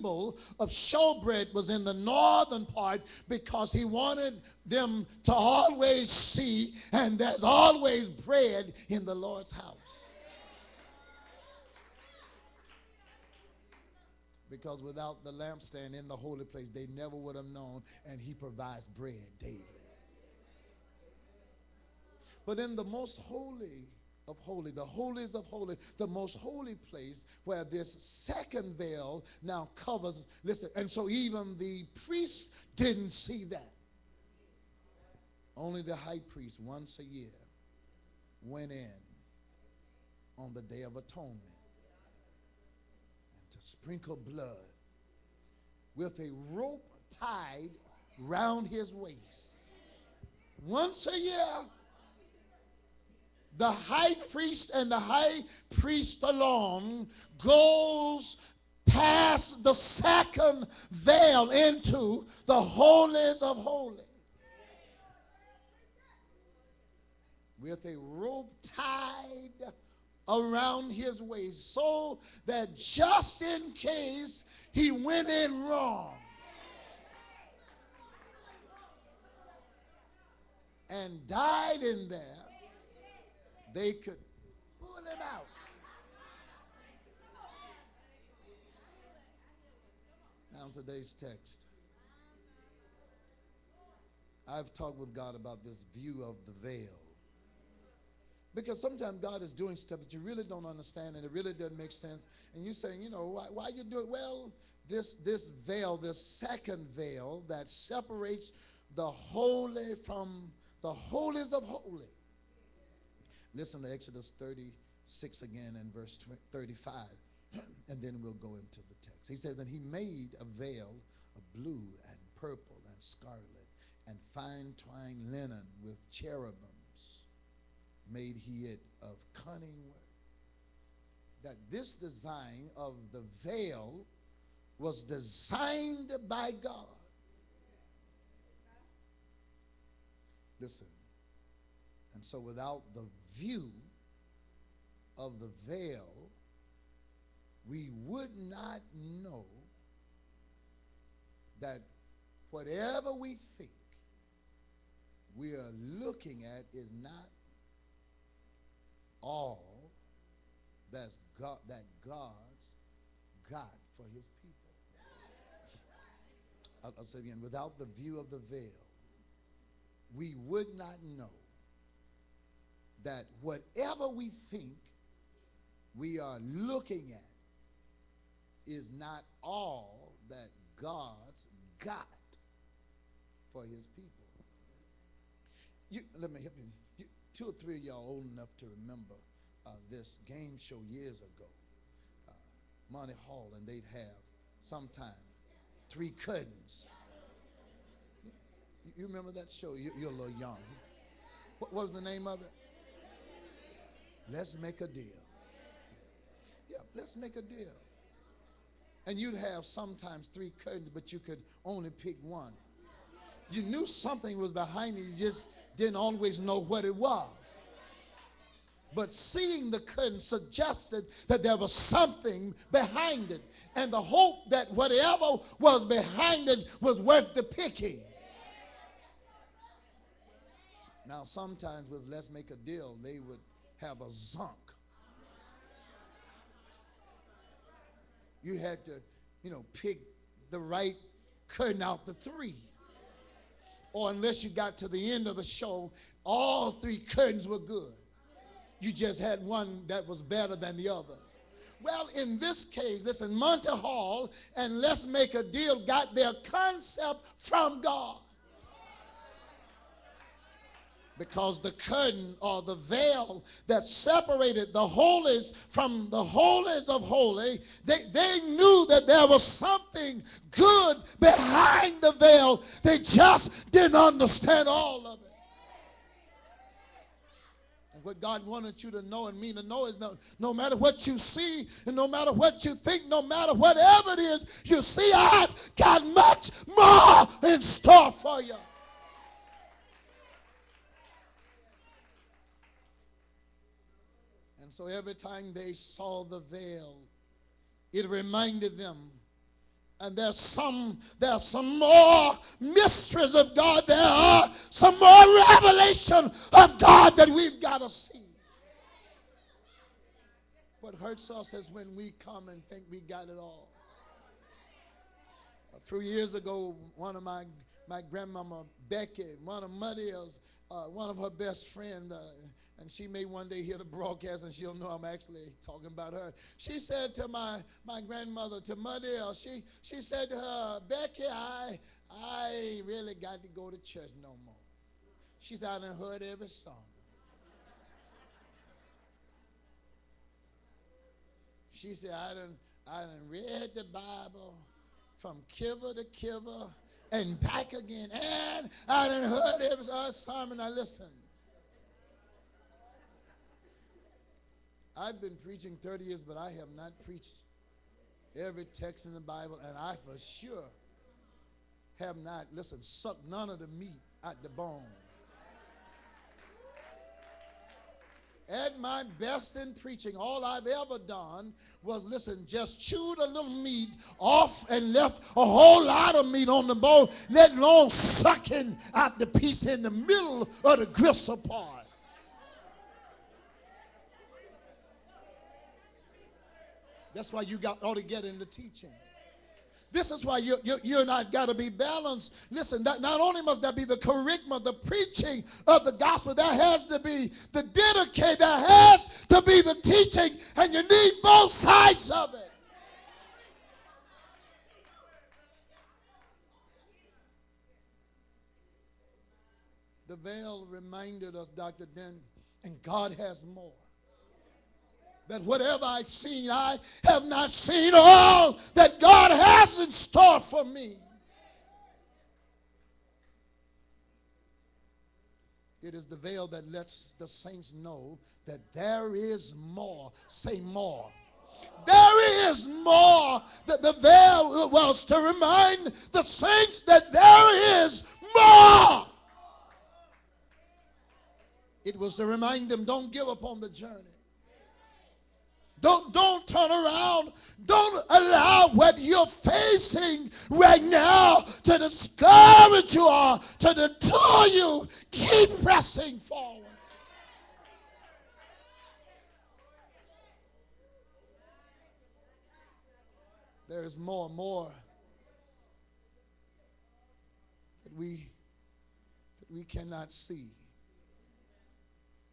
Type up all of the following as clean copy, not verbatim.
table of showbread was in the northern part because he wanted them to always see, and there's always bread in the Lord's house. Because without the lampstand in the holy place, they never would have known, and he provides bread daily. But in the most holy of holy, the holiest of holy, the most holy place where this second veil now covers, listen, and so even the priest didn't see that. Only the high priest once a year went in on the Day of Atonement and to sprinkle blood with a rope tied round his waist. Once a year, the high priest and the high priest alone goes past the second veil into the holies of holies with a rope tied around his waist, so that just in case he went in wrong and died in there, they could pull him out. Now today's text. I've talked with God about this view of the veil. Because sometimes God is doing stuff that you really don't understand and it really doesn't make sense. And you're saying, you know, why you do it? Well, this veil, this second veil that separates the holy from the holies of holy. Listen to Exodus 36 again and verse 35, and then we'll go into the text. He says, and he made a veil of blue and purple and scarlet and fine twined linen with cherubims. Made he it of cunning work. That this design of the veil was designed by God. Listen. And so without the view of the veil, we would not know that whatever we think we are looking at is not all that God's got for his people. I'll say it again. Without the view of the veil, we would not know that whatever we think we are looking at is not all that God's got for his people. Let me help you. Two or three of y'all old enough to remember this game show years ago, Monty Hall, and they'd have sometime 3 curtains. You remember that show? You're a little young. What was the name of it? Let's make a deal. Yeah, let's make a deal. And you'd have sometimes 3 curtains, but you could only pick one. You knew something was behind it, you just didn't always know what it was. But seeing the curtain suggested that there was something behind it, and the hope that whatever was behind it was worth the picking. Now sometimes with Let's Make a Deal, they would have a zonk. You had to, pick the right curtain out the 3. Or unless you got to the end of the show, all 3 curtains were good. You just had one that was better than the others. Well, in this case, listen, Monty Hall and Let's Make a Deal got their concept from God. Because the curtain or the veil that separated the holies from the holies of holy, they knew that there was something good behind the veil. They just didn't understand all of it. And what God wanted you to know and me to know is no matter what you see and no matter what you think, no matter whatever it is you see, I've got much more in store for you. So every time they saw the veil, it reminded them And there's some more mysteries of God. There are some more revelation of God that we've got to see. What hurts us is when we come and think we got it all. A few years ago, one of my grandmama, Becky, one of Muddy's, one of her best friends, and she may one day hear the broadcast and she'll know I'm actually talking about her. She said to my grandmother, to Muddy, she said to her, Becky, I really got to go to church no more. She said, I done heard every song. She said, I done read the Bible from kiver to kiver and back again. And I done heard every sermon I listened. I've been preaching 30 years, but I have not preached every text in the Bible, and I for sure have not, sucked none of the meat out the bone. At my best in preaching, all I've ever done was, just chewed a little meat off and left a whole lot of meat on the bone, let alone sucking out the piece in the middle of the gristle part. That's why you ought to get into teaching. This is why you and I got to be balanced. Listen, not only must that be the curriculum, the preaching of the gospel, there has to be the dedicate, there has to be the teaching, and you need both sides of it. The veil reminded us, Dr. Den, and God has more. That whatever I've seen, I have not seen all that God has in store for me. It is the veil that lets the saints know that there is more. Say more. There is more. That the veil was to remind the saints that there is more. It was to remind them, don't give up on the journey. Don't turn around. Don't allow what you're facing right now to discourage you or to deter you. Keep pressing forward. There is more that we cannot see.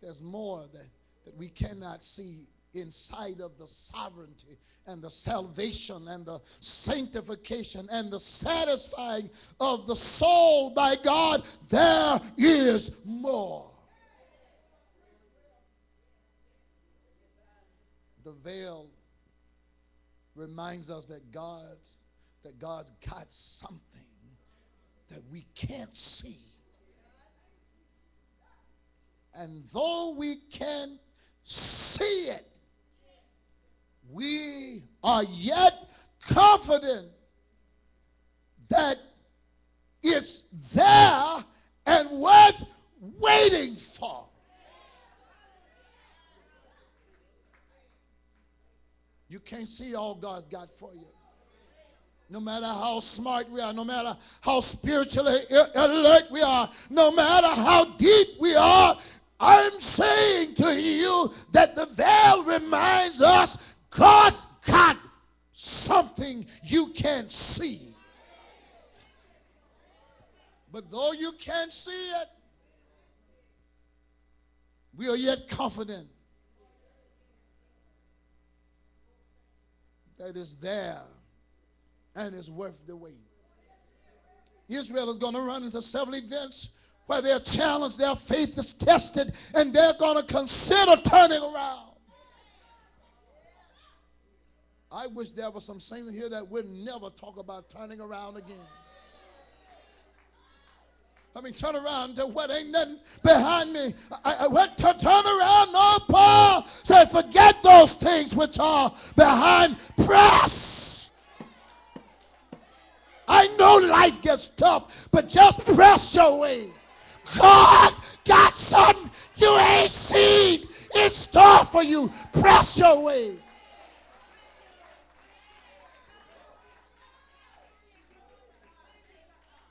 There's more that we cannot see inside of the sovereignty and the salvation and the sanctification and the satisfying of the soul by God. There is more. The veil reminds us that God's got something that we can't see. And though we can't see it, we are yet confident that it's there and worth waiting for. You can't see all God's got for you. No matter how smart we are, no matter how spiritually alert we are, no matter how deep we are, I'm saying to you that the veil reminds us God's got something you can't see. But though you can't see it, we are yet confident that it's there and it's worth the wait. Israel is going to run into several events where they're challenged, their faith is tested, and they're going to consider turning around. I wish there were some saints here that would never talk about turning around again. I mean, turn around to what ain't nothing behind me. Turn around. No, Paul said, forget those things which are behind. Press. I know life gets tough, but just press your way. God got something you ain't seen in store for you. Press your way.